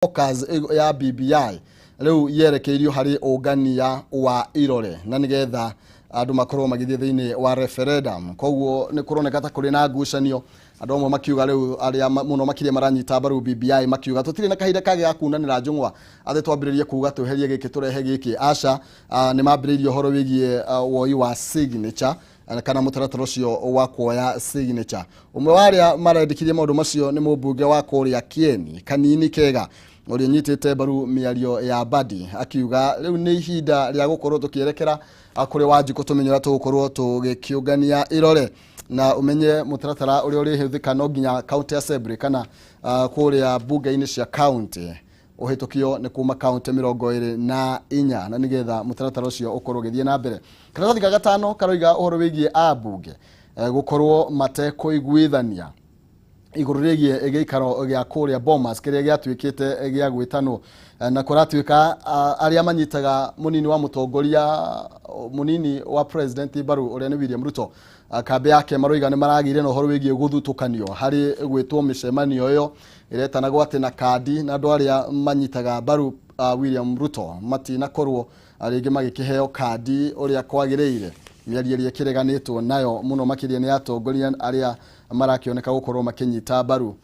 focus ya BBI leo yerekeirio hari ugania wa irore na nigetha andu makorwo magithie thiini wa referendum. Koguo ni kuroneka ta kuri na ngucanio andu amwe makiuga leo aria muno makiria maranyita baru BBI makiuga tutire na kahinda kage gakundanira njungwa athe twambiririe kuuga tweherie giki turehe giki aca ni mambiririe horo wigie woi wa signature kana mutaratara ucio wa kuoya signature. Umwe waria marendikirie maundu macio ni mubunge wa kuria Kieni Kanini Kega uri nyitite baru miario ya Badi akiuga riu ni ihinda ria gukorwo tukierekera kuri Wanjiku tumenyera tugukorwo tugikiungania irore na umenye mutaratara uri hithika no nginya county assembly kana kuria bunge-ini cia county uhitukio ni kuma county 24 na nigetha mutaratara ucio ukorwo githie na mbere. Karatathi ga gatano karoiga uhoro wigie abunge gukorwo matekuiguithania iguru rigie egeikaro gya kuria Bomas kiria gyatuikite gya gwitano na kuratuika aria manyitaga munini wa mutongoria munini wa president baru uria ni William Ruto kambe yake maroiga ni maragire no horo wigie guthutukanio hari gwitwo micemanio yo iretanagwo ati na kadi na andu aria manyitaga baru William Ruto matina korwo aringi magikiheo kadi uria kwagiriire miarierie kireganitwo nayo muno makiria ni atongoria aria marakioneka gukorwo makinyita baru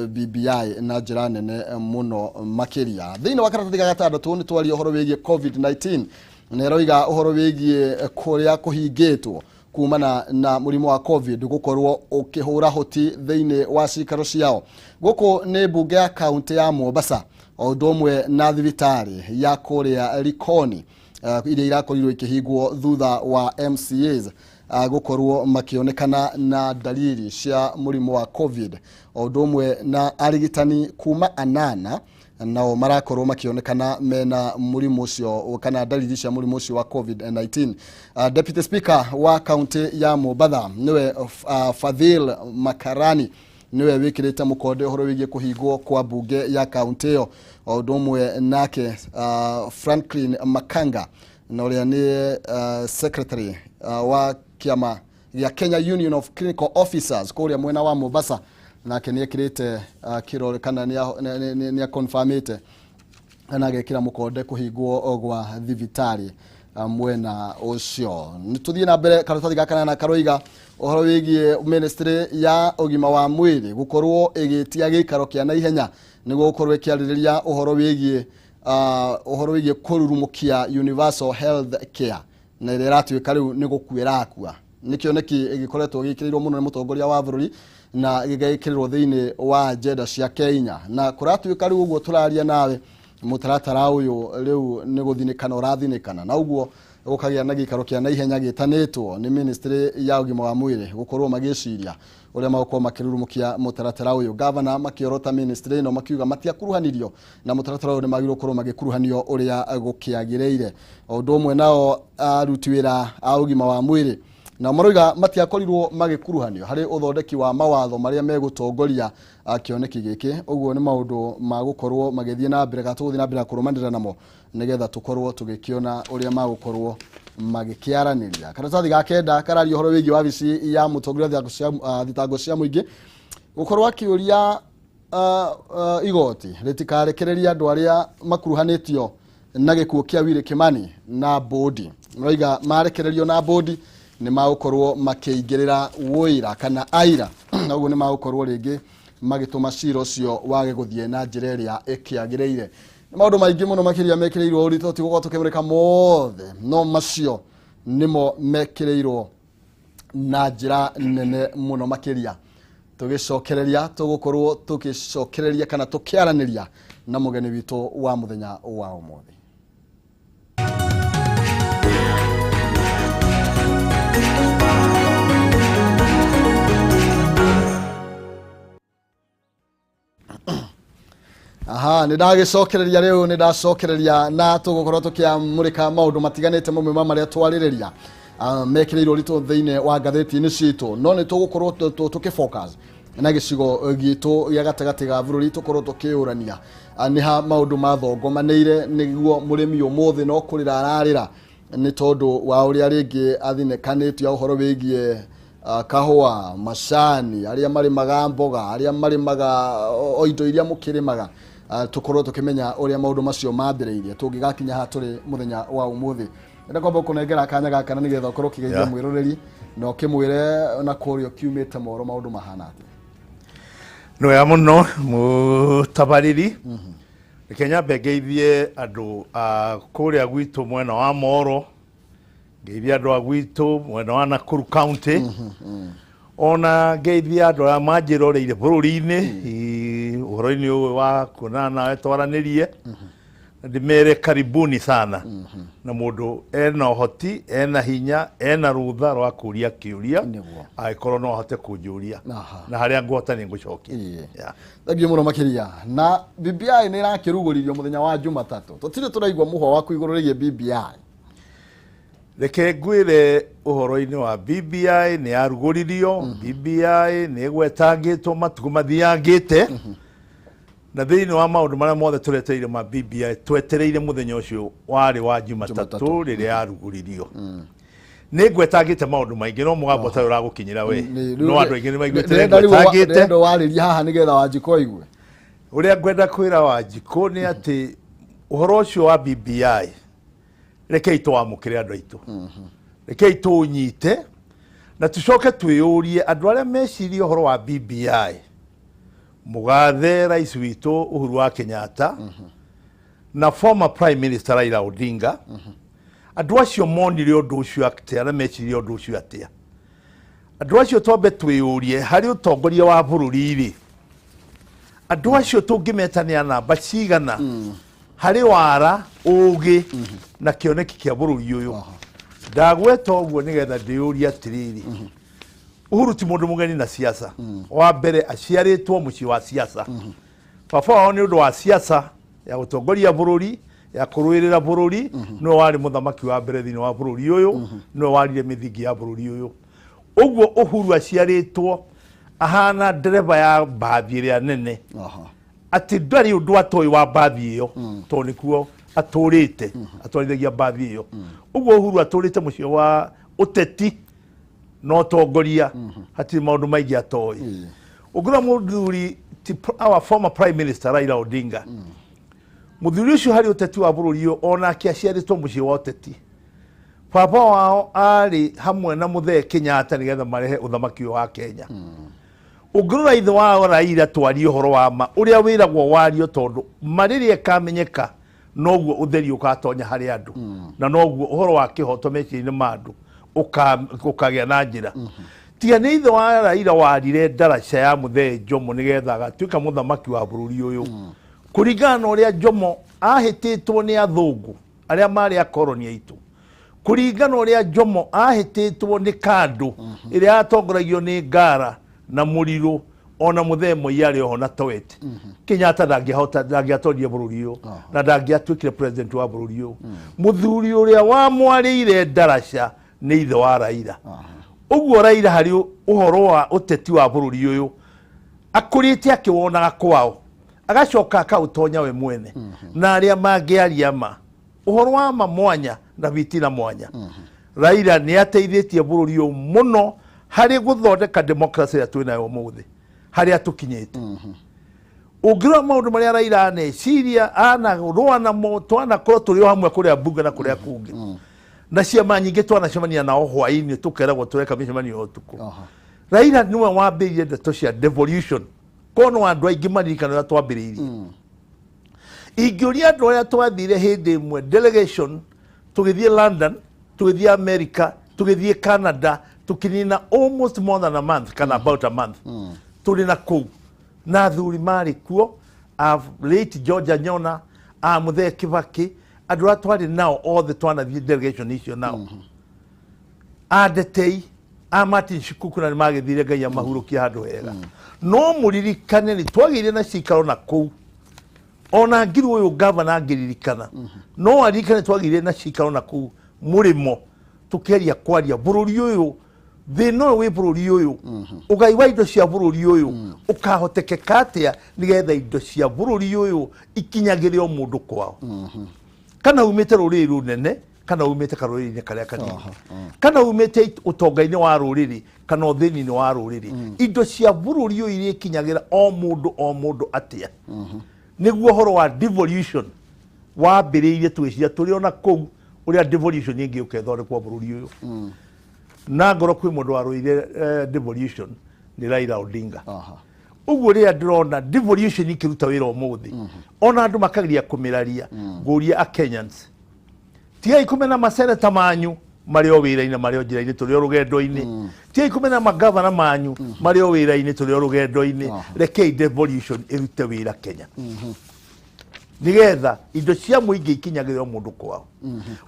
BBI na njira nene muno makiria. Thiini wa karatathi ga gatandatu ni twari uhoro wigie COVID-19 neroiga uhoro wigie kuria kuhingitwo kumana na murimo wa COVID gukorwo ukihura hoti thiini wa cikaro ciao. Guku ni bunge ya county ya Mombasa o ndomwe na thibitari ya kuria Likoni iria irakorirwo ikihingwo thutha wa MCAs gukorwo makionekana na dalili cia murimo wa COVID o ndomwe na arigitani kuma 8 nao marakorwo makionekana mena murimo ucio kana dalili cia murimo ucio wa COVID-19. Deputy Speaker wa county ya Mombasa niwe Fadhil Makarani niwe wikirite mukonde horo wigie kuhingwo kwa bunge ya county yo o ndomwe nake Franklin Makanga na uria ni secretary wa kiama ya Kenya Union of Clinical Officers kuria mwena wa Mombasa nake ni ekirite kirore kana ni confirmate na agekira mukonde kuhingwo ogwa thibitari mwena ucio. Nituthie na mbere karatathi gakana na karoiga uhoro wigie ministry ya ugima wa mwiri gukorwo igitia gikaro kia na ihenya niguo gukorwo ikiaririria uhoro wigie kururumukia universal health care na iratuika riu ni gukwira akua nikioneki igikoretwo gikirirwo muno ni mutongoria wa bururi na gigaikirwo thiini wa agenda cia Kenya na kuratuika riu uguo turaria nawe mutaratara uyu riu ni guthinikana urathinikana na uguo gukagia na gikaro kia na ihenya gitanitwo ni ministry ya ugima wa mwiri gukorwo magiciria uria magukwo makirurumukia mutaratara uyu. Governor makiorota ministry no makiuga matia kuruhanirio na mutaratara uyu ni magiro korwo magikuruhanio uria gukiagireire o ndomwe nao aruti wira a ugima wa mwiri na maroiga matiakorirwo magikuruhanio hari uthondeki wa mawatho maria megutongoria akioneki giki uguo ni maundu magukorwo magithie na mbere gatuthi na mbere kurumanira namo nigetha tukorwo tugikiona uria magukorwo magikiaraniria. Karatathi ga kenda karario horo wigi wabici ya mutongoria thitango cia muingi gukorwo akiuria igoti ritikarekereria andu aria makuruhanitio na gikuo kia Willy Kimani na bodi maroiga marekererio na bodi ni magukorwo makiingirira woira kana aira na uguo ni magukorwo ringi magituma ciro ucio wage guthie na njira iria ikiagireire. Maundu maingi muno makiria mekireirwo urito tigukorwo tukimurika mothe no macio nimo mekireirwo na njira nene muno makiria tugicokereria tugukorwo tugicokereria kana tukiaraniria na mugeni witu wa muthenya wa umuthi. Nidagicokereria riu nidacokereria na tugukorwo tukiamurika maundu matiganite mamwe maria twaririria mekireirwo rito thiini wa gatheti-ini citu no ni tugukorwo tukifocus na gicigo gitu ya gatagati ga bururi tukorwo tukiurania ni ha maundu mathogomaneire niguo murimi umuthi no kurira ararira ni tondu wa uria ringi athinekanitio uhoro wigie kahua macani aria mari maga mboga aria mari maga oindo iria mukirimaga tukorwo tukimenya uria maundu macio mathiriirie tungigakinya ha turi muthenya wa umuthi enda kwamba kunengera kanya gaka na nigetha ukorwo kigeithia mwiroreri na ukimwire na kurio kiumite moro maundu mahana ati no ya muno mutabariri Kenya begeithie andu kuria gwitu mwena wa Moro geithia andu gwitu mwena wa Nakuru County ona geithia andu a manjiroreire bururi-ini uhoro-ini uyu wa kunana etwaranirie ndimere karibuni sana na mundu ena uhoti ena hinya ena rutha rwa kuria kiuria aikorwo no ahote kunjuria na haria ngwota ni ngucokia thangiu muno makiria na BBI ni irakiruguririo muthenya wa Jumatatu tutire turaigwa muho wa kuigururirie BBI reke ngwire uhoro-ini wa BBI ni aruguririo BBI ni gwetangitwo matuku mathiangite na thiini wa maundu maria mothe tureteire ma BBI twetereire muthenya ucio wari wa Jumatatu riria aruguririo ni gwetangite maundu maingi no mugambo ta uragukinyira we no andu aingi ni maiguite gwetangite ndo wariria haha nigetha Wanjiko igwe uria ngwenda kwira Wanjiko ni ati uhoro ucio wa BBI rekei twamukire andu aitu rekei tunyite na tucoke twiyurie andu aria mecirie uhoro wa BBI Mugathe rais witu Uhuru wa Kenyatta na former prime minister Raila Odinga andu acio monire undu ucio atia na mecirie undu ucio atia andu acio twambe twiyurie hari utongoria wa bururi-ri andu acio tungimetania namba cigana hari wara ugi na kioneki kia bururi uyu ndagweta uguo nigetha ndiyurie atiriri Uhuru ti mundu mugeni na siasa wa mbere aciaritwo muci wa siasa baba wao ni undu wa siasa ya gutongoria bururi ya kuruirira bururi no wari muthamaki wa mbere thini wa bururi uyu no warire mithingi ya bururi uyu uguo Uhuru aciaritwo ahana dereva ya bathi ria nene ati ndari undu atoi wa bathi iyo to nikuo aturite atwarithagia bathi iyo uguo Uhuru aturite muci wa uteti no tongoria hati maundu maingi atoi ugura muthuri our former prime minister Raila Odinga muthuri ucio hari uteti wa bururi ona kiaciaritwo muci wa uteti baba wao ari hamwe na Muthee Kenyatta nigetha marehe uthamaki wa Kenya ugura ithe wao Raila twari uhoro wa ma uria wiragwo wario tondu maririe kamenyeka noguo utheri ukatonya hari andu na noguo uhoro wa kihoto meciria-ini ma andu ukagĩa na njĩra tia nĩ ithe wa Raila warire ndaraca ya Muthee Jomo nigetha agatuĩka muthamaki wa bururi uyu kũringana na ũrĩa Jomo ahĩtĩtwo nĩ athũngũ arĩa marĩ akoroni aitũ kũringana na ũrĩa Jomo ahĩtĩtwo nĩ kandũ ĩrĩa yatongoragio nĩ Ngara na Mũrirũ ona Muthee Moi arĩ oho na Towet Kenyatta ndangĩatonire bururi uyu na ndangĩatuĩkire president wa bururi uyu muthuri ũrĩa wamwarĩire ndaraca ni ithe wa Raila uguo Raila hari uhoro wa uteti wa bururi uyu akurite akiwonaga kwao agacoka akautonya we mwene na aria mangiaria ma uhoro wa mwanya na vitina mwanya Raila ni ateithitie bururi uyu muno hari guthondeka democracy ya twinayo muthi hari atukinyite ugira maundu maria Raila aneciria ana rwana mo twana korwo turi hamwe kuria bunge na kuria kungi na ciama nyingĩ twanacemania nao hwainĩ tukeragwo tureka mĩcemanio ũtukũ Raila niwe wambĩrĩirie ndeto cia devolution kono andũ aingĩ maririkana ũrĩa twambĩrĩirie ingĩũria andũ arĩa twathire hĩndĩ ĩmwe delegation tũgĩthiĩ London tũgĩthiĩ America tũgĩthiĩ Canada tũkĩnina almost more than a month kana about a month tũrĩ na kũu na athuri marĩ kuo late George Anyona Muthee Kibaki andu atwari nao othe twanathie delegation icio nao adetei Martin Shikuku na magithire Ngai amahurukia handu hega no muririkane ni twagire na cikaro na kuu ona ngiru uyu governor ngiririkana no aririkane twagire na cikaro na kuu murimo tukeria kwaria bururi uyu thino wi bururi uyu ugai wa indo cia bururi uyu ukahotekeka atia nigetha indo cia bururi uyu ikinyagire o mundu kwao kana umete ruriri runene kana umete karuriri karia kanini kana umete utonga-ini wa ruriri kana uthini-ini wa ruriri indo cia bururi uyu iria ikinyagira o mundu atia niguo horo wa devolution wambĩrĩirie twĩciria tũrĩ ona kũu ũrĩa devolution ĩngĩ ũkethondekwo bũrũri ũyũ na ngoro kwĩ mũndũ warũire devolution nĩ Raila Odinga ũguo rĩrĩa ndĩrona devolution ikĩruta wĩra ũmũthĩ ona andũ makageria kũmĩraria ngũria a Kenyans tigai kũmena maseneta manyu marĩ o wĩra-inĩ marĩ o njĩra-inĩ tũrĩ o rũgendo-inĩ tigai kũmena magavana manyu marĩ o wĩra-inĩ tũrĩ o rũgendo-inĩ rekei devolution ĩrute wĩra Kenya nigetha indo cia mũingĩ ikinyagĩrĩrwo mũndũ kwao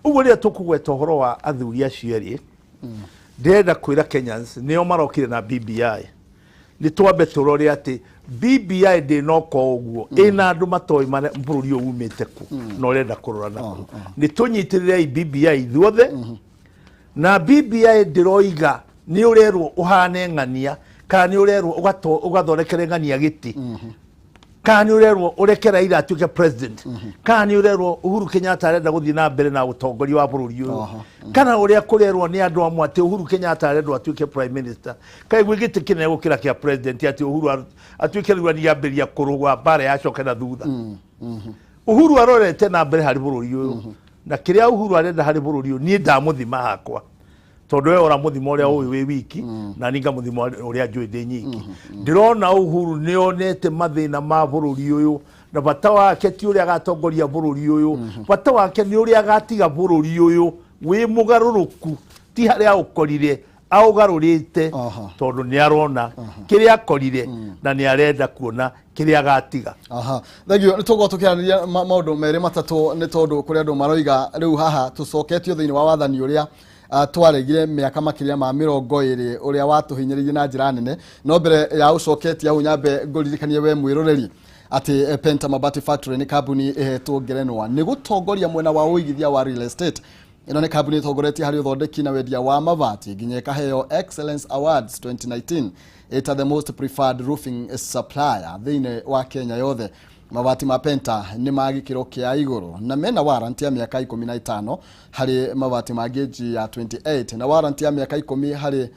ũguo rĩrĩa tũkũgweta ũhoro wa athuri acio erĩ ndĩrenda kwĩra Kenyans nĩo marokire na BBI nĩ twambe tũrore atĩ BBI ndĩnoka ũguo ĩna andũ matoĩ bũrũri ũyũ umĩte ku na ũrenda kũrora naku nĩ tũnyitĩrĩrei BBI ithuothe na BBI ndĩroiga nĩ ũrerwo ũhane ng'ania kana nĩ ũrerwo ũgathondekere ng'ania gĩtĩ kana nĩ ũrerwo ũreke Raila atuĩke president kana nĩ ũrerwo Uhuru Kenyatta arenda gũthiĩ na mbere na ũtongoria wa bũrũri ũyũ kana ũrĩa kũrerwo nĩ andũ amwe atĩ Uhuru Kenyatta arenda atuĩke prime minister kaĩ gwĩ gĩtĩ kĩnene gũkĩra kĩa president atĩ Uhuru atuĩke rĩu aniambĩria kũrũa mbara yacoke na thutha Uhuru arorete na mbere harĩ bũrũri ũyũ na kĩrĩa Uhuru arenda harĩ bũrũri ũyũ niĩ ndamũthima hakwa tondũ we ora mũthima ũrĩa ũyũ wĩ wiki na ninga mũthima ũrĩa njũĩ ndĩ nyiki ndĩrona Uhuru nĩonete mathĩna ma bũrũri ũyũ na bata wake ti ũrĩa agatongoria bũrũri ũyũ bata wake nĩ ũrĩa agatiga bũrũri ũyũ wĩ mũgarũrũku ti harĩa ũkorire aũgarũrĩte tondũ nĩ arona kĩrĩa akorire na nĩ arenda kuona kĩrĩa agatiga thegio nĩ tũgũkorwo tũkĩarĩria maũndũ merĩ matatũ nĩ tondũ kũrĩ andũ maroiga rĩu haha tũcoketio thĩinĩ wa wathani ũrĩa twaregire mĩaka makĩria ma 20 ũrĩa watũhinyĩrĩirie na njĩra nene no mbere ya ũcoketie hau nyambe ngũririkanie we mwĩroreri atĩ Penta Mabati Factory nĩ kambuni ĩhetwo ngerenwa nĩ gũtongoria mwena wa ũigithia wa real estate ĩno nĩ kambuni ĩtongoretie harĩ ũthondeki na wendia wa mabati nginya ĩkaheo Excellence Awards 2019 ĩta the most preferred roofing supplier thĩinĩ wa Kenya yothe mabati ma Penta nĩ magĩkĩro kĩa igũrũ na mena warranty ya mĩaka 15 harĩ mabati ma gauge ya 28 na warranty ya mĩaka 10 harĩ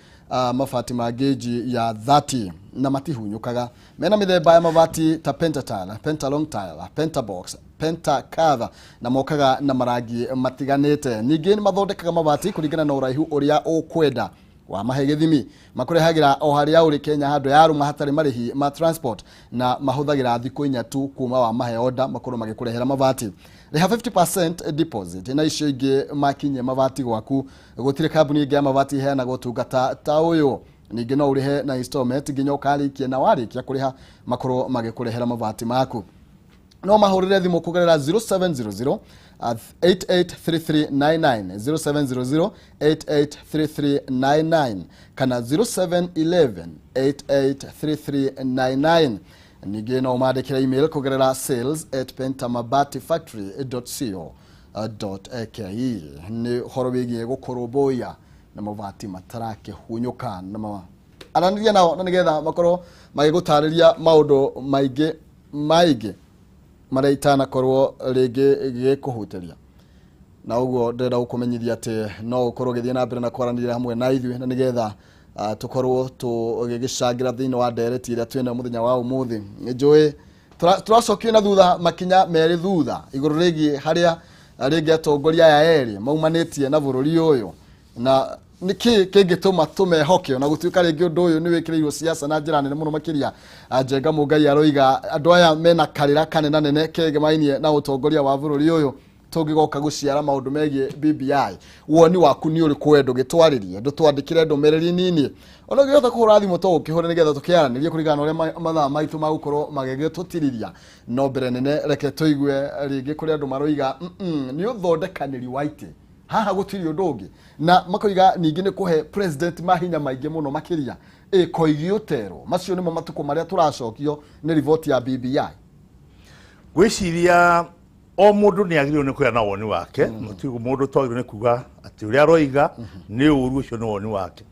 mabati ma gauge ya 30 na matihunyũkaga mena mĩthemba ya mabati ta Penta Tile, Penta Long Tile, Penta Box, Penta Cover na mokaga na marangi matiganĩte ningĩ nĩ mathondekaga mabati kũringana na ũraihu ũrĩa ũkwenda wa mahe gĩthimi makũrehagĩra o harĩa ũrĩ Kenya handũ ya rũma hatarĩ marĩhi ma transport na mahũthagĩra thikũ 4 tu kuma wa mahe order makorwo magĩkũrehera mabati rĩha 50% deposit na icio ingĩ makinye mabati gwaku gũtirĩ kambuni ĩngĩ ya mabati iheanaga ũtungata ta ũyũ ningĩ no ũrĩhe na installment nginya ũkarĩkia na warĩkia kũrĩha makorwo magĩkũrehera mabati maku no mahũrĩre thimũ kũgerera 0700 883399 0700 883399 kana 0711 883399 ningĩ no mandĩkĩre email kũgerera sales@pentamabatifactory.co.ke nĩ horo wĩgiĩ gũkũrũmbũiya na mabati matarakĩhunyũka na aranĩria nao na nĩgetha makorwo magĩgũtarĩria maũndũ maingĩ marĩa itanakorwo rĩngĩ gĩkũhutĩria na ũguo ndĩrenda gũkũmenyithia atĩ no ũkorwo ũgĩthiĩ na mbere na kwaranĩria hamwe na ithuĩ na nĩgetha tũkorwo tũgĩgĩcangĩra thĩinĩ wa ndereti ĩrĩa twĩna mũthenya wa ũmũthĩ njũĩ tũracokio na thutha makinya merĩ thutha igũrũ rĩgiĩ harĩa rĩngĩ atongoria aya erĩ maumanĩtie na bũrũri ũyũ na niki kĩngĩtũma tũmehoke na gũtuĩka rĩngĩ ũndũ ũyũ nĩ wĩkĩrĩirwo siasa na njĩra nene mũno makĩria Njenga Mũngai aroiga andũ aya mena karĩra kanene nene kegemainie na ũtongoria wa bũrũri ũyũ tũngĩgoka gũciara maũndũ megiĩ BBI woni waku nĩ ũrĩkũ wendo gĩtwarĩrie ndũtwandĩkĩre ndũmĩrĩri nini ona ũngĩhota kũhũra thimũ to ũkĩhũre nĩgetha tũkĩaranĩrie kũringana na ũrĩa mathaa maitũ magũkorwo magĩgĩtũtirĩria no mbere nene reke tũigue rĩngĩ kũrĩ andũ maroiga nĩ ũthondekanĩri wa itĩ haha gũtirĩ ũndũ ũngĩ na makoiga ningĩ nĩ kũhe president mahinya maingĩ mũno makĩria koigi ũtero macio nĩmo matukũ marĩa tũracokio nĩ riboti ya BBI gwĩciria o mũndũ nĩ agĩrĩirwo nĩ kũgĩa na woni wake mũndũ twagĩrĩirwo nĩ kuga atĩ ũrĩa aroiga nĩ ũru ũcio nĩ woni wake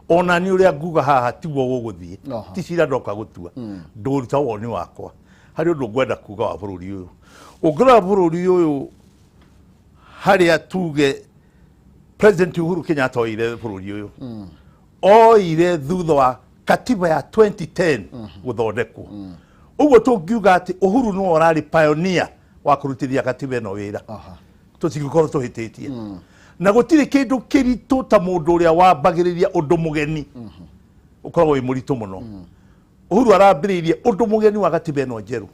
ona nĩ ũrĩa nguga haha tiguo gũgũthiĩ ti cira ndoka gũtua ndũruta woni wakwa harĩ ũndũ ngwenda kuga wa bũrũri ũyũ ũngĩrora bũrũri ũyũ harĩa tuge President Uhuru Kenyatta oire bũrũri ũyũ oire thutha wa katiba ya 2010 gũthondekwo uguo tungiuga ati Uhuru no orari pioneer wa kurutithia katiba ino wira tutingikorwo tuhititie na gutiri kindu kiritu ta mundu uria wambagiriria undu mugeni ukoragwo wi muritu muno Uhuru arambiriirie undu mugeni wa katiba ino njeru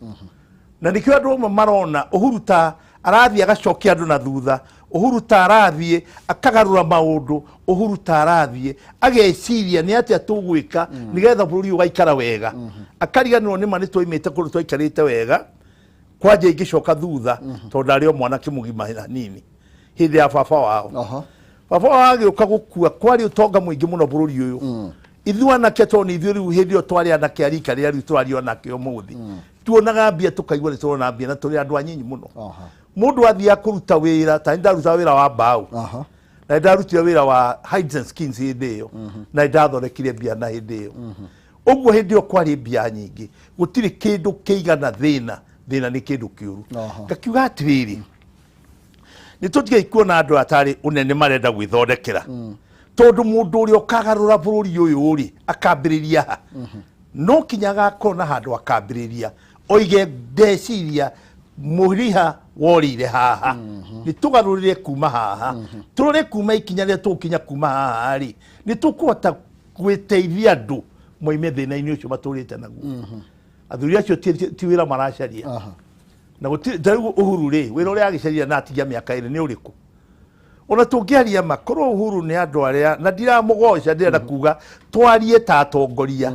na nikio andu marona Uhuru ta arathie agacokia andu na thutha Uhuru ta arathie akagarura maundu Uhuru ta arathie ageciria ni atia tugwika nigetha bururi ugaikara wega akariganirwo ni mani twaimite kuru twaikarite wega kwaje ingicoka thutha tondu ari o mwana kimugima nini hindi ya baba wao baba wao agiuka gukua kwari utonga muingi muno bururi uyu ithuana ketoni ithiru hindi o twari anake arika ria riu twari onake umuthi tuonaga mbia tukaigwa ni turona mbia na turi andu anyinyi muno mundu athia kuruta wira ta ndaruta wira wa mbao na ndarutire wira wa hides and skins hindi iyo na ndathorekire mbia na hindi iyo uguo hindi o kwari mbia nyingi gutiri kindu kiigana thina ni kindu kiuru ngakiuga atiriri ni tutige kuona andu atari unene marenda gwithondekera tondu mundu uri okagarura bururi uyu uri akambiriria no kinyaga kona handu akambiriria oige ndeciria muriha worire haha ni tugarurire kuma haha turore kuma ikinya ria tukinya kuma haha ri ni tukuhota gwiteithia andu moime thina-ini ucio maturite naguo athuri acio ti wira maracaria na gutiri Uhuru ri wira uria agicaria na atigia miaka iri ni uriku ona tungiaria makorwo Uhuru ni andu aria na ndiramugoca ndirenda kuga twarie ta atongoria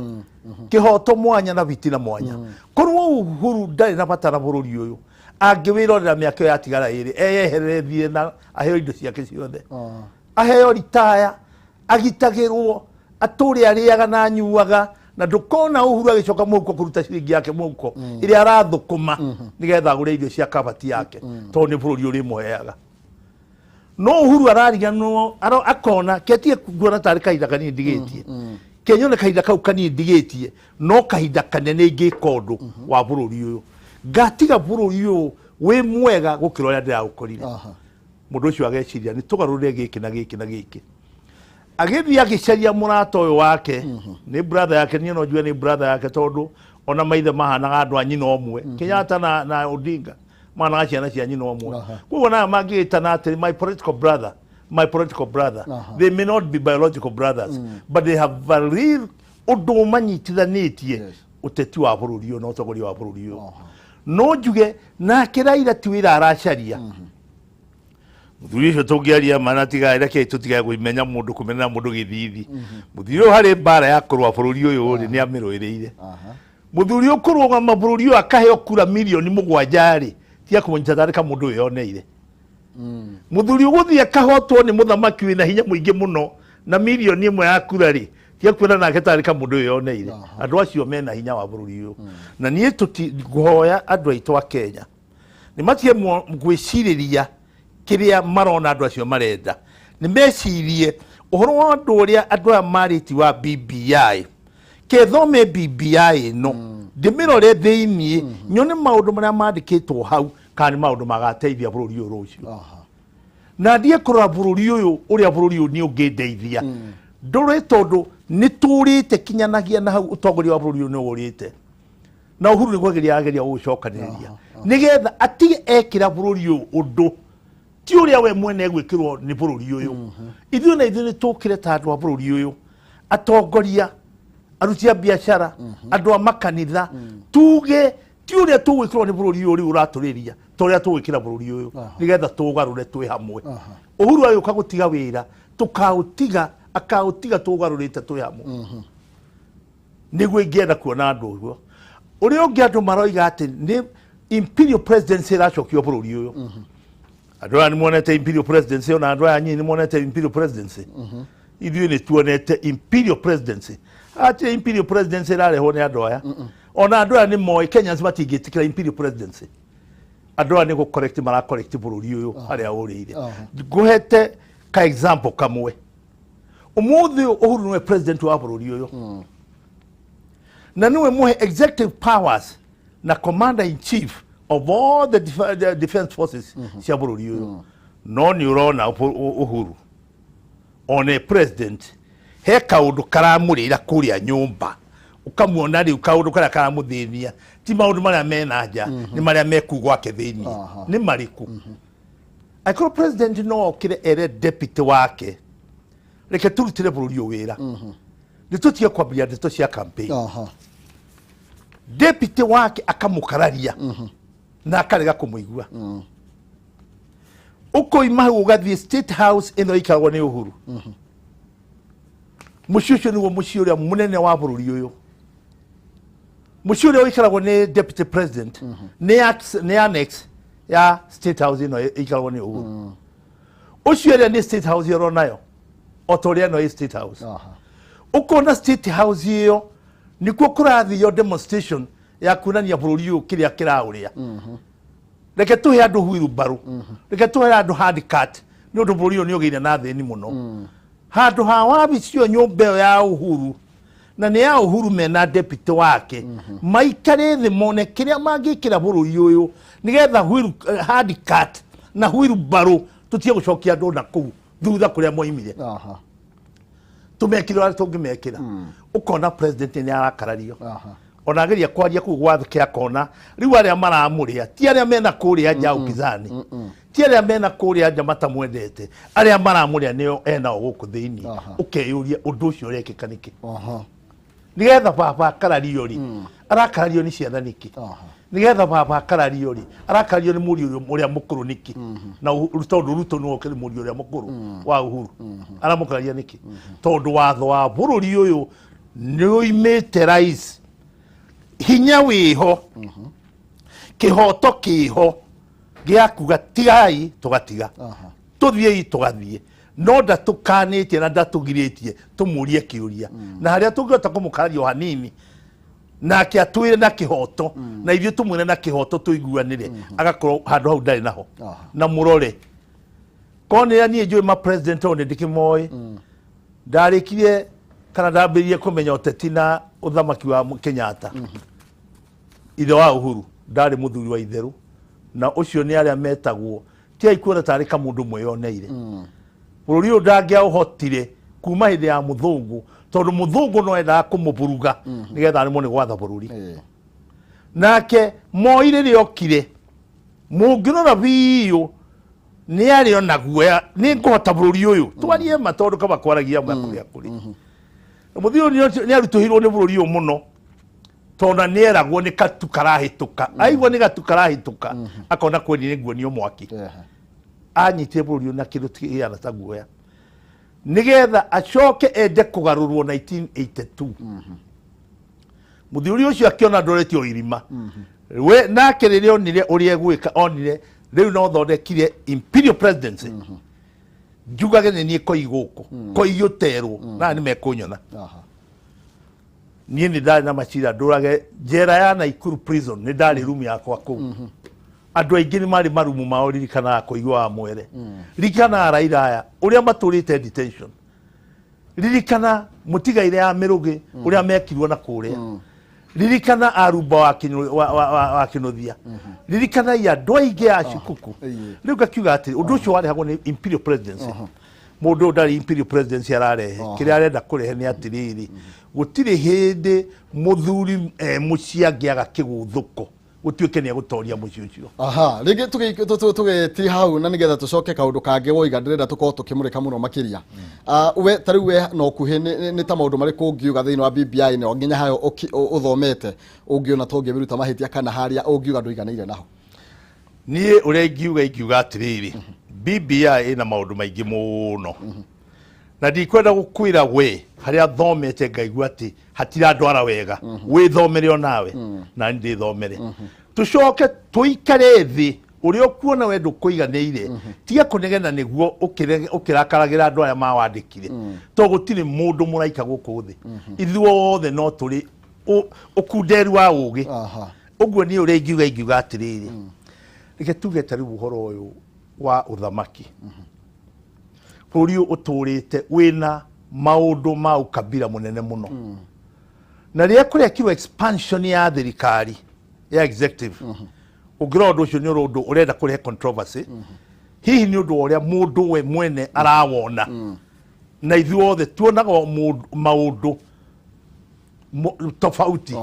kihoto mwanya na vitina mwanya korwo Uhuru ndari na bata na bururi uyu angĩwĩrorera mĩaka ĩyo yatigara ĩrĩ eyeherethie na aheo indo ciake ciothe aheo ritaya agitagĩrwo atũre arĩaga na anyuaga na ndũkona Uhuru agĩcoka mũhuko kũruta ciringi yake mũhuko ĩrĩa arathũkũma nĩgetha agũre irio cia kabati yake tondũ nĩ bũrũri ũrĩ mũheaga no Uhuru arariganwo akona ketie kuona tarĩ kahinda kanini ndigĩtie kenyone kahinda kau kanini ndigĩtie no kahinda kanene ingĩka ũndũ wa bũrũri ũyũ ngatiga bururi uyu we mwega gukira uria ndiragukorire mundu ucio ageciria ni tugarurire giki na giki na giki agithia gicaria murato uyu wake ni brother yake ni no njue ni brother yake tondu ona maithe mahanaga andu anyina omwe Kenyatta na Odinga mahanaga ciana cia nyina omwe kuo na magitana ati my political brother they may not be biological brothers but they have a real undu manyitithanitie uteti wa bururi uyu no togori wa bururi uyu no njuge na kiraira twira aracaria muthuri ucio tungiaria mana tiga reke tutiga gwimenya mundu kumenya mundu githithi muthuri hari mbara ya kurwa bururi uyu ri ni amirwiriire muthuri ukurwa mabururi uyu akaheo kura milioni 7 ri tia kumunyita tarika mundu yoneire muthuri uguthie akahotwo ni muthamaki wina hinya muingi muno na milioni 1 ya kura ri tia kwira nake tarika mundu yoneire andu acio mena hinya wa bururi uyu na nie tutiguhoya andu aitu a Kenya ni matie gwiciriria kiria marona andu acio marenda ni mecirie uhoro wa andu uria andu a mariti wa BBI kethome BBI no ndimirore thiini nyone maundu maria mandikitwo hau kana maundu magateithia bururi uyu rucio na ndie kurora bururi uyu uria bururi uyu ni ungindeithia ndore tondu ni turite kinyanagia na hau utongori wa bururi uyu ni urite na Uhuru ni gwageria ageria gucokaniria nigetha atige ekira bururi uyu undu ti uria we mwene gwikirwo ni bururi uyu ithuĩ na ithuĩ ni tukire ta andu a bururi uyu atongoria aruti a biashara andu a makanitha tuge ti uria tugwikirwo ni bururi uyu uri uraturiria toria tugwikira bururi uyu nigetha tugarure twi hamwe Uhuru ayuka gutiga wira tukautiga akautiga tugarurite twi hamwe niguo ingienda kuona andu uguo uri ungi andu maroiga ati ni imperial presidency racokio bururi uyu andu ani monete imperial presidency ona andu anyi ni monete imperial presidency ithuĩ ni tuonete imperial presidency ati imperial presidency rareho ni andu aya ona andu ani moi Kenyans matingĩtĩkĩra imperial presidency andu ani go correct mara correct bururi uyu haria urire nguhete ka example kamwe umuthi Uhuru niwe president wa bururi uyu na niwe muhe executive powers na commander in chief of all the defense forces cia bururi uyu no ni urona Uhuru one president he kaundu karamurira kuria nyumba ukamuona riu kaundu karia karamuthinia ti maundu maria mena nja ni maria meku gwake thiini ni mariku aikoro president no okire ere deputy wake reke turutire bururi wira ni tutie kwambia ndeto cia campaign deputy wake akamukararia na akarega kumuigua uko imahu ugathie State House ino ikaragwo ni Uhuru mushusho ni wo mushiuria munene wa bururi uyu mushiuria ikaragwo ni deputy president ni annex ya State House ino ikaragwo ni Uhuru ucio ni State House yoro nayo otoria no State House uko na State House iyo nikuo kurathio demonstration ya kunania bururi uyu kiria kirauria reke tuhe andu huiru baru reke tuhe andu hard cut ni undu bururi uyu ni ugeire na thini muno handu ha wabicio nyumba ya Uhuru na ni ya Uhuru mena deputy wake maikare thi mone kiria mangikira bururi uyu nigetha huiru hard cut na huiru baru tutie gucokia andu na kuu thutha kuria moimire tumekira tungimekira ukona president ni arakarario onageria kwaria ku gwathike akona riu aria maramuria ti aria mena kuria nja ukizani ti aria mena kuria nja matamwendete aria maramuria nio ena guku thiini ukeyuria undu ucio rekika niki nigetha baba akarario ri arakarario ni ciana niki nigetha baba akarario ri arakarario ni muri uria mukuru niki na tondu ruto no okiri muri uria mukuru wa Uhuru aramukararia niki tondu watho wa bururi uyu ni uimite rais hinya wiho kihoto kiho giakuga tigai tugatiga tuthie tugathie no ndatukanĩtie na ndatugirĩtie tumurie kiuria na haria tungĩhota kũmũkararia hanini nake atwire na kihoto na ithuĩ tumwĩre na kihoto tuiguanĩre agakorwo handũ hau ndarĩ naho na mũrore konĩra niĩ njũĩ ma president one ndikĩmoĩ ndarĩkirie kana ndambĩrĩrie kũmenya ũteti na ũthamaki wa Kenyatta ithe wa Uhuru ndarĩ mũthuri wa itheru na ũcio nĩ arĩa metagwo ti aikuona tarĩ kamũndũ mwĩyoneire bururi uyu ndangĩahotire kuma hĩndĩ ya mũthũngũ tondu mũthũngũ no endaga kũmũburuga nigetha arĩmwo nĩ gwatha bururi nake Moi rĩrĩa okire mũngĩrora biũ nĩ arĩ ona guoya nĩ ngũhota bururi uyu twarie ma tondu kaba kwaragia makũrĩa kũrĩ mũthio nĩ arutũhirwo nĩ bururi uyu mũno tondu nĩ eragwo nĩ katu karahĩtũka aigua nĩ gatu karahĩtũka akona kweni nĩ nguonio mwaki anyitire bururi na kindu tiana ta guoya nigetha acoke ende kugarurwo 1982 muthuri ucio akiona ndoretio irima we nake rĩrĩa onire ũrĩa egwĩka onire rĩu no thondekire imperial presidency njugage nĩ niĩ koi gũkũ koi gĩũterwo na nĩ mekũnyona niĩ nĩ ndarĩ na macira ndũrage njera ya Naikuru prison nĩ ndarĩ room yakwa kũu andu aingi ni mari marumu mao ririkana kuigwa mwere ririkana Raila aya uria maturite detention ririkana mutigaire ya mirugi uria mekirwo na kuria ririkana aruba wa kinothia ririkana ya doige ya shikuku riu gakiuga ati undu ucio wari hago ni imperial presidency mundu ndari imperial presidency ararehe kiria arenda kurehe ni atiriri gutire hindi muthuri muciangiaga kiguthuko utuike ni gutoria muci ucio rĩngĩ tũgĩtiri hau na nĩgetha tũcoke kaũndũ kangĩ woiga ndĩrenda tũkorwo tũkĩmũrĩka mũno makĩria we tarĩu we no kuhĩ nĩ ta maũndũ marĩkũ ũngiuga thĩinĩ wa BBI no nginya hayo ũthomete ũngiona tũngĩruta mahĩtia kana harĩa ũngiuga ndũiganĩire naho niĩ ũrĩa ingiuga atĩrĩrĩ BBI ĩna maũndũ maingĩ mũno na ndikwenda gukwira we haria thomete ngaigua ati hatiradwara wega withomere onawe na ndithomere tucoke tuikare thi uri okuona we ndukuiganĩire tiga kunegena niguo ukirakaragira andu aya mawandikire to gutire mundu muraika guku thi ithuothe no turi ukunderu wa ugi uguo ni uri ingiuga atiriri reke tuge tari buhoro uyu wa uthamaki bũrũri ũtũrĩte wĩna maũndũ ma ũkabira mũnene mũno na rĩrĩa kũrekirwo expansion ya thirikari ya executive ũngĩrora ũndũ ũcio nĩ ũndũ ũrenda kũrehe controversy hihi nĩ ũndũ ũrĩa mũndũ we mwene arawona na ithuothe tuonaga maũndũ tofauti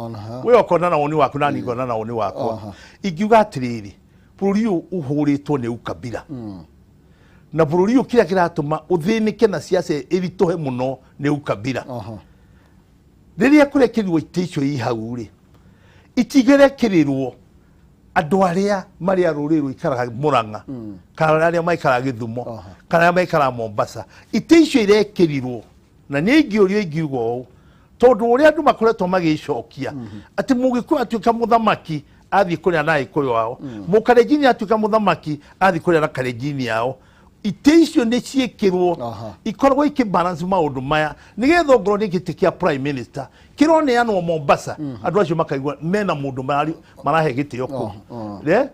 we okona na woni waku na ni ngona na woni wakwa ingiuga atiriri bururi uhuritwo ni ukabira na bururi kira kiratuma uthinike na siasa iritohe muno ni ukabira riria kurekerirwo itisho ihauri itigerekerirwo andu aria mari aruriru ikaraga Murang'a kana aria maikaraga Githumo kana maikaraga Mombasa itisho irekerirwo na ni ingiorio ingiugo tondu uria andu makoretwo magicokia ati mugikuyu atuika muthamaki athi kuria na ikuyu wao mukarejini atuika muthamaki athi kuria na karejini yao itisho ne ciekirwo ikorwo ikibalance maundu maya nigetho ngoro ni gitikia prime minister kirone yanwo Mombasa andu acio makaigwa mena mundu marahe gitio ku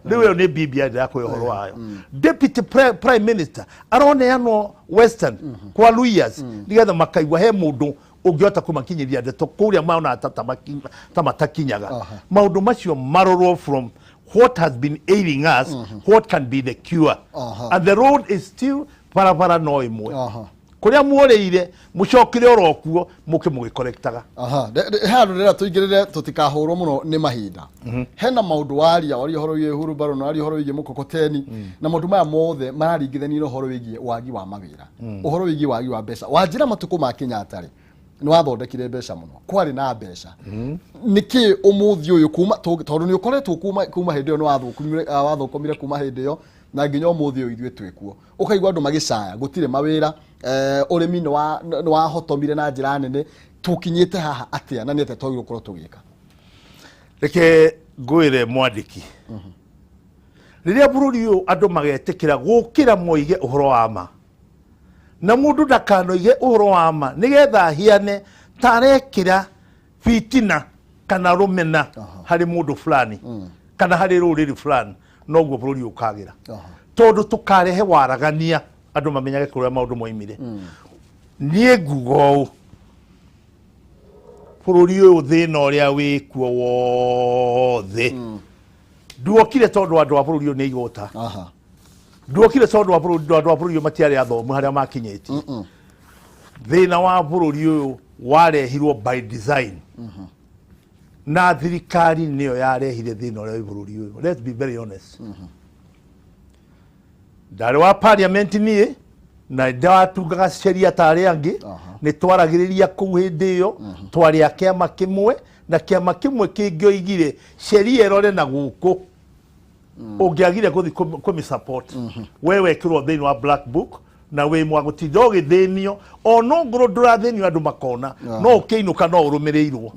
riwe ni BBI ya ko horo wayo deputy prime minister arone yanwo Western kwa Luias nigetha makaigwa he mundu ungiota kumakinyiria ndeto kuria mauna tamatakinyaga maundu macio marorwo from what has been ailing us what can be the cure and the road is still barabara no imwe kuria muoreire mucokire orokuo muke mugikolektaga handu rira tuigirire tutikahurwo muno ni mahinda hena maundu waria ori horo wi huru baro no ari horo wi mukokoteni na maundu maya mothe mararingithanio horo wi wagi wa mawira uhoro wi wagi wa mbeca wanjira matuku ma Kenyatta ri ni wathondekire mbeca muno kwari na mbeca niki umuthi uyu kuma tondu ni ukoretwo kuma hindi yo ni wathukumire kuma hindi yo na nginya umuthi uyu ithwe twikuo ukaigwa andu magicaya gutire mawira urimi ni wa hotomire na njira nene tukinyite haha atia na nete twagirwo korwo tugika reke ngwire mwandiki riria bururi uyu andu magetikira gukira moige uhoro wa ma na mundu ndakanoige uhoro wa ma nigetha hiane tarekira fitina kana rumena hari mundu fulani kana hari ruriri fulani noguo bururi ukagira tondu tukarehe waragania andu mamenyage kuria maundu moimire nie ngugo bururi uyu thina uria wikuo wothe nduokire tondu andu a bururi uyu ni igota nduokire tondu wa bururi uyu matiari athomu haria makinyeti thina wa bururi uyu warehirwo by design na thirikari niyo yarehire thina uria bururi uyu let's be very honest ndari wa parliament nie na ndatungaga sheria tari angi ni twaragiriria kuu hindi iyo twari akiama kimwe na kiama kimwe kingioigire sheria erore na guku ungiagire kuthi kumi support wewe kirwo thini wa black book na we mwagutinda ugithinio ono ngoro ndurathinio andu makona no ukiinuka no urumirirwo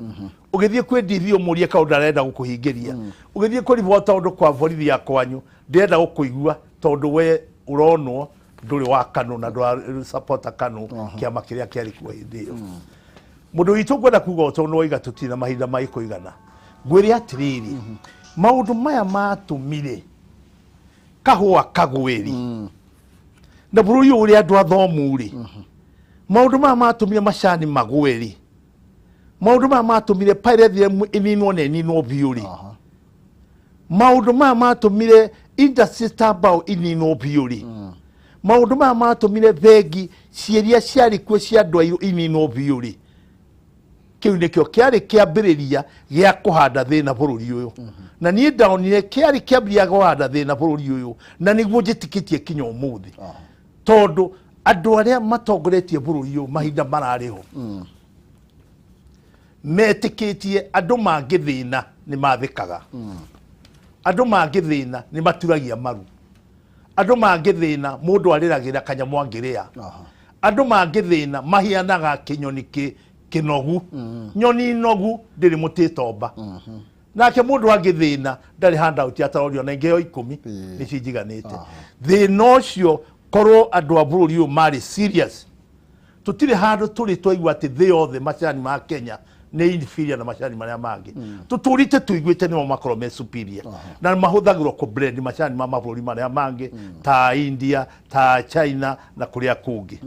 ugithie kwendithio murie kaundu arenda gukuhingiria ugithie kurivota undu kwa borithi ya kwanyu ndenda gukuigua tondu we uronwo nduri wa kanu na ndu support kanu kiama kiria kiari kwa hindio mundu witu gwenda kuga utondu oiga tutina mahinda mai kuigana ngwire atiriri maundu maya matumire kahua kagwiri na bururi uri andu athomuri maundu maya matumire macani magwiri maundu maya matumire piracy ininwo ne ininwo biuri maundu maya matumire industry bao ininwo biuri maundu maya matumire thegi cieria ciari kuo cia andu airu ininwo biuri kiu nikio kiari kiambiriria gia kuhanda thina bururi uyu na nie ndaonire kiari kiambiria kuhanda thina bururi uyu na niguo njitikitie kinya umuthi tondu andu aria matongoretie bururi uyu mahinda marariho metikitie andu mangithina ni mathikaga andu mangithina ni maturagia maru andu mangithina mundu ariragira kanyamu angiria andu mangithina mahianaga kinyoni kinogu nyoni nogu ndiri mutitomba nake mundu angithina ndari handout atarorio na ingeo 10 ni cijiganite thina ucio korwo andu a bururi uyu mari serious tutire handu turi twaigwa ati thi othe macani ma Kenya ni inferior na macani maria mangi tuturite tuigwite ni makoro me superior na mahuthagirwo ku blend macani ma maburi maria mangi ta India ta China na kuria kungi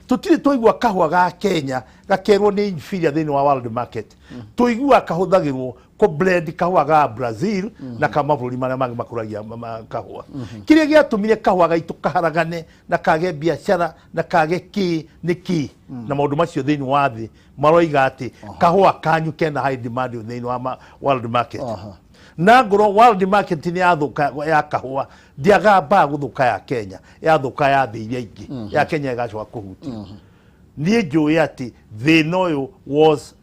tutire twaigwa kahua ga Kenya gakerwo ni inferior thini wa world market tuigwa kahuthagirwo ko blend kahua ga Brazil na kama bũrũri marĩa mangĩ makũragia kahua kĩrĩa gĩatũmire kahua gaitũ kaharagane na kage biacara na kage nĩkĩ na maũndũ macio thĩinĩ wa thĩ maroiga atĩ kahua kanyu kena high demand thĩinĩ wa world market na ngoro world market ni yathũka ya kahua ndiagamba gũthũka ya Kenya yathũka ya thĩ iria ingĩ ya Kenya ĩgacoka kũhutia niĩ njũĩ atĩ thĩna ũyũ was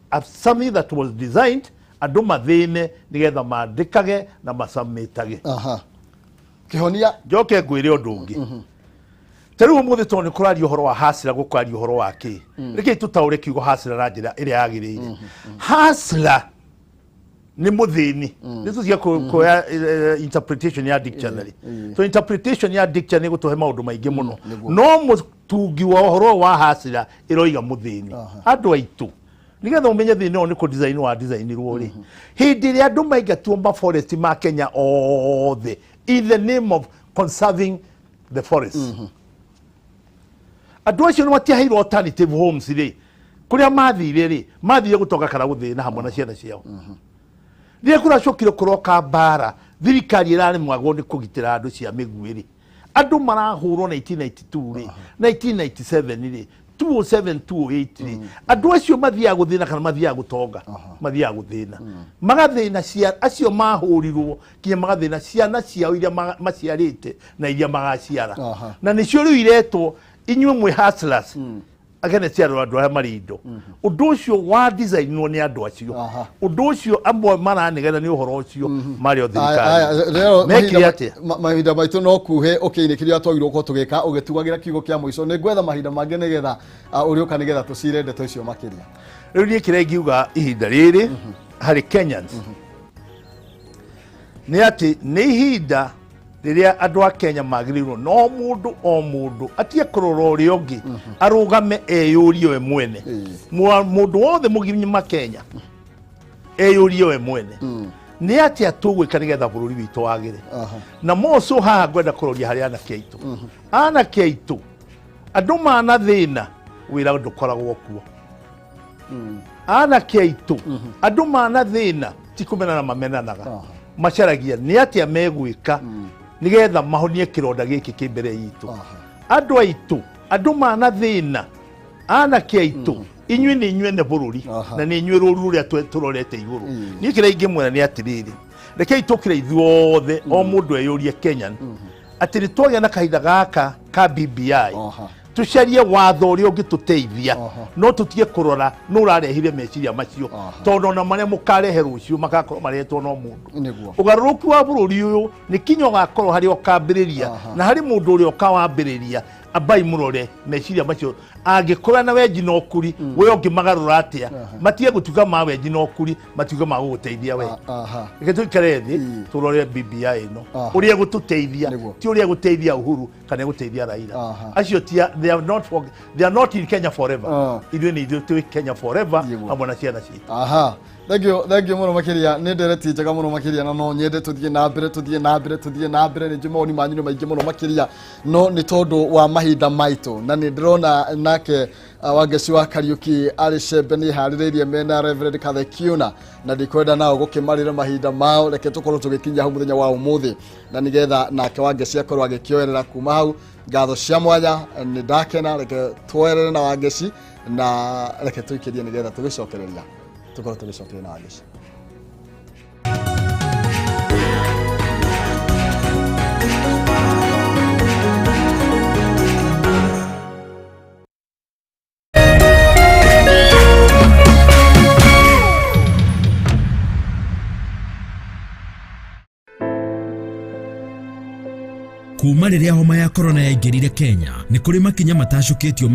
something that was designed andũ mathĩne nĩgetha mandĩkage na macamĩtage kĩhonia njoke ngwĩre ũndũ ũngĩ tarĩu ũmũthĩ tondũ nĩ kũraria ũhoro wa hasira gũkwaria ũhoro wa kĩ reke tũtaũre kiugo hasira na njĩra ĩrĩa yagĩrĩire hasira ni muthini this is kuoya interpretation ya dictionary so interpretation ya dictionary gutuhe maundu maingi muno no mutungi wa uhoro wa hasira iroiga muthini andu aitu nigetha umenye thini ni ku design wa design ruori hindi ria andu maigatwo ma forest ma Kenya othe in the name of conserving the forest andu acio ni matiaheirwo alternative homes ri kuria mathire ri mathire gutoka kana guthina hamwe na ciana ciao Ria kura cokire kuroka bara thirikari irare mwagwo ni kugitira andu cia miguiri andu marahurwo 1992 ri 1997 ri 207 208 ri andu acio mathia guthina kana mathia gutonga mathia guthina magathina cia acio mahurirwo kinya magathina ciana ciao iria maciarite na iria magaciara na nicio riu iretwo inywe mwe hustlers agene cia andu arĩa marĩ indo ũndũ ũcio wa designwo nĩ andũ acio ũndũ ũcio amwe maranegena nĩ ũhoro ũcio marĩ o thirikari mekire atĩa mahinda maitũ no kuhe okay nĩ kĩrĩa twagĩrĩirwo gũkorwo tũgĩka ũgĩtugagĩra kiugo kĩa mũico nĩ gwetha mahinda mangĩ nĩgetha ũrĩũka nĩgetha tũcire ndeto icio makĩria rĩu niĩ kĩrĩa ingiuga ihinda rĩrĩ harĩ Kenyans nĩ atĩ nĩ ihinda riria andu a Kenya magĩrĩirwo no mundu atie kũrora ũrĩa ũngĩ arũgame eyũrie we mwene mundu wothe mũgima Kenya eyũrie we mwene nĩ atĩa tũgwĩka nĩgetha bũrũri witũ wagĩre na moco haha ngwenda kũroria harĩ anake aitũ andũ mana thĩna wĩra ndũkoragwo kuo anake aitũ andũ mana thĩna ti kũmenana mamenanaga macaragia nĩ atĩa megwĩka nigetha mahonie kironda giki kimbere yitu andu aitu andu mana thina anake aitu inywe ni inywe ne bururi na ni inywe ruru ria turorete iguru ni kira ingimwera ni atiriri reke itukire ithuothe o mundu eyurie Kenyan atiri twagia na kahinda gaka ka BBI tucarie watho uri ungituteithia no tutige kurora no urarehire meciria macio tondu na maria mukarehe rucio makakorwo maretwo no mundu ugaruruku wa bururi uyu ni kinyo gakorwo hari okambiriria na hari mundu uri okawambiriria abai murore meciria macio angikora na weji no kuri we ongimagarura atia matie gutuga ma weji no kuri matuga ma guteithia we reke tuikarethi turore BBI no uri gututeithia ti uri guteithia Uhuru kana guteithia Raila acio tia they are not in Kenya forever ithuĩ nĩ ithuĩ Kenya forever hamwe na ciana ciitũ thank you muno makiria ni ndereti njega muno makiria no nyende tuthie na mbere ni jumoni manyu ni maingi muno makiria no ni tondu wa mahinda maitu na ni ndirona nake wangeci wa Kariuki ari cembe ni hariririe mena Reverend Kathe Kiuna na ndikwenda nao gukimarira mahinda mao reke tukorwo tugikinya hau muthenya wa umuthi na nigetha nake wangeci akorwo agikioerera kuma hau ngatho cia mwanya ni ndakena reke twerere na wangeci na reke tuikirie nigetha tugicokereria tukorwo tugicokereria na wangeci kuma rĩrĩa homa ya corona yaingĩrire Kenya nĩ kũrĩ makinya matacũkĩtio